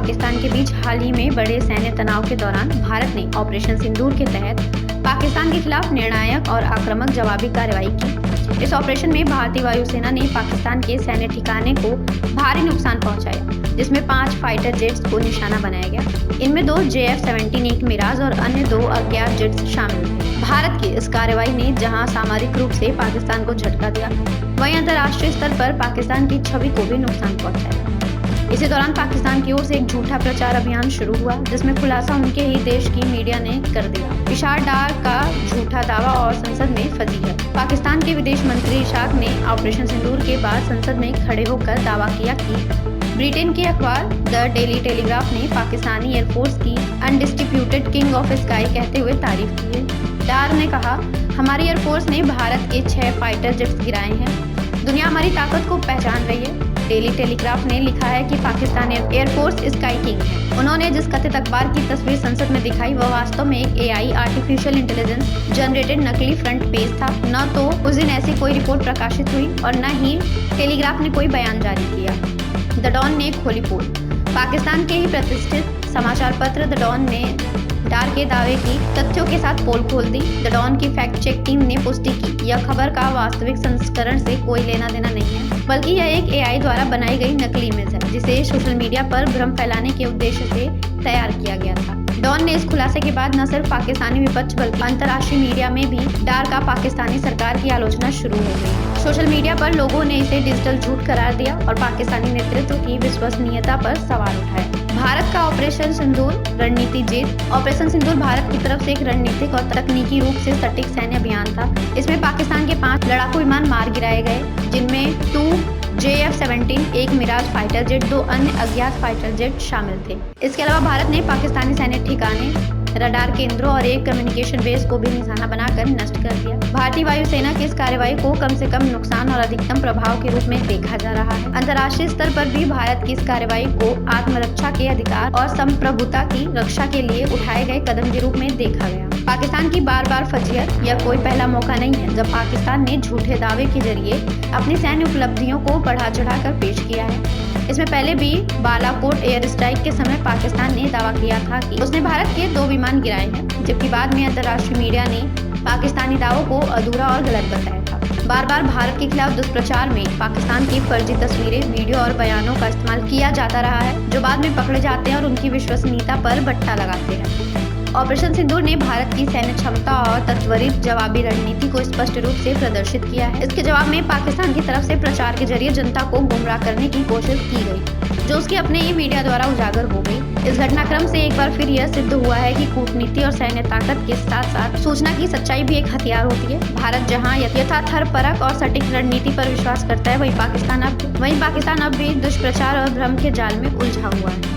पाकिस्तान के बीच हाल ही में बड़े सैन्य तनाव के दौरान भारत ने ऑपरेशन सिंदूर के तहत पाकिस्तान के खिलाफ निर्णायक और आक्रामक जवाबी कार्रवाई की। इस ऑपरेशन में भारतीय वायुसेना ने पाकिस्तान के सैन्य ठिकाने को भारी नुकसान पहुंचाया, जिसमें 5 फाइटर जेट्स को निशाना बनाया गया। इनमें 2 JF-17 एक मिराज और अन्य 2 अज्ञात जेट्स शामिल थे। भारत की इस कार्रवाई ने जहां सामरिक रूप से पाकिस्तान को झटका दिया, वहीं अंतर्राष्ट्रीय स्तर पर पाकिस्तान की छवि को भी नुकसान पहुंचाया। इसी दौरान पाकिस्तान की ओर से एक झूठा प्रचार अभियान शुरू हुआ, जिसमें खुलासा उनके ही देश की मीडिया ने कर दिया। इशाक डार का झूठा दावा और संसद में फजी है। पाकिस्तान के विदेश मंत्री इशाक ने ऑपरेशन सिंदूर के बाद संसद में खड़े होकर दावा किया कि ब्रिटेन के अखबार द डेली टेलीग्राफ ने पाकिस्तानी एयरफोर्स की अनडिस्ट्रीब्यूटेड किंग ऑफ स्काई कहते हुए तारीफ की है। डार ने कहा, हमारी एयरफोर्स ने भारत के 6 फाइटर जेट्स गिराए हैं। दुनिया हमारी ताकत को पहचान रही है। डेली टेलीग्राफ ने लिखा है कि पाकिस्तान एयरफोर्स स्काई किंग है। उन्होंने जिस कथित अखबार की तस्वीर संसद में दिखाई, वह वास्तव में एक AI आर्टिफिशियल इंटेलिजेंस जनरेटेड नकली फ्रंट पेज था। न तो उस दिन ऐसी कोई रिपोर्ट प्रकाशित हुई और न ही टेलीग्राफ ने कोई बयान जारी किया। द डॉन ने खोली पोल। पाकिस्तान के ही प्रतिष्ठित समाचार पत्र द डॉन ने डार के दावे की तथ्यों के साथ पोल खोल दी। द डॉन की फैक्ट चेक टीम ने पुष्टि की, यह खबर का वास्तविक संस्करण से कोई लेना देना नहीं है, बल्कि यह एक AI द्वारा बनाई गई नकली इमेज है, जिसे सोशल मीडिया पर भ्रम फैलाने के उद्देश्य से तैयार किया गया था। डॉन ने इस खुलासे के बाद न सिर्फ पाकिस्तानी विपक्ष बल्कि अंतर्राष्ट्रीय मीडिया में भी डार का पाकिस्तानी सरकार की आलोचना शुरू हो गई। सोशल मीडिया पर लोगों ने इसे डिजिटल झूठ करार दिया और पाकिस्तानी नेतृत्व की विश्वसनीयता पर सवाल उठाए। भारत का ऑपरेशन सिंदूर रणनीति जीत। ऑपरेशन सिंदूर भारत की तरफ से एक रणनीतिक और तकनीकी रूप से सटीक सैन्य अभियान था। इसमें पाकिस्तान के 5 लड़ाकू विमान मार गिराए गए, जिनमें 2 JF-17 एक मिराज फाइटर जेट, 2 अन्य अज्ञात फाइटर जेट शामिल थे। इसके अलावा भारत ने पाकिस्तानी सैन्य ठिकाने, रडार केंद्रों और एक कम्युनिकेशन बेस को भी निशाना बनाकर नष्ट कर दिया। भारतीय वायुसेना की इस कार्रवाई को कम से कम नुकसान और अधिकतम प्रभाव के रूप में देखा जा रहा है। अंतर्राष्ट्रीय स्तर पर भी भारत की इस कार्रवाई को आत्मरक्षा के अधिकार और संप्रभुता की रक्षा के लिए उठाए गए कदम के रूप में देखा गया। पाकिस्तान की बार फजीहत यह कोई पहला मौका नहीं है जब पाकिस्तान ने झूठे दावे के जरिए अपनी सैन्य उपलब्धियों को बढ़ा चढ़ाकर पेश किया है। इसमें पहले भी बालाकोट एयर स्ट्राइक के समय पाकिस्तान ने दावा किया था कि उसने भारत के 2 विमान गिराए हैं, जबकि बाद में अंतर्राष्ट्रीय मीडिया ने पाकिस्तानी दावों को अधूरा और गलत बताया था। बार भारत के खिलाफ दुष्प्रचार में पाकिस्तान की फर्जी तस्वीरें, वीडियो और बयानों का इस्तेमाल किया जाता रहा है, जो बाद में पकड़े जाते हैं और उनकी विश्वसनीयता पर बट्टा लगाते हैं। ऑपरेशन सिंदूर ने भारत की सैन्य क्षमता और त्वरित जवाबी रणनीति को स्पष्ट रूप से प्रदर्शित किया है। इसके जवाब में पाकिस्तान की तरफ से प्रचार के जरिए जनता को गुमराह करने की कोशिश की गई, जो उसके अपने ही मीडिया द्वारा उजागर हो गई। इस घटनाक्रम से एक बार फिर यह सिद्ध हुआ है कि कूटनीति और सैन्य ताकत के साथ साथ सूचना की सच्चाई भी एक हथियार होती है। भारत जहां यथार्थपरक और सटीक रणनीति पर विश्वास करता है, वहीं पाकिस्तान अब भी दुष्प्रचार और भ्रम के जाल में उलझा हुआ है।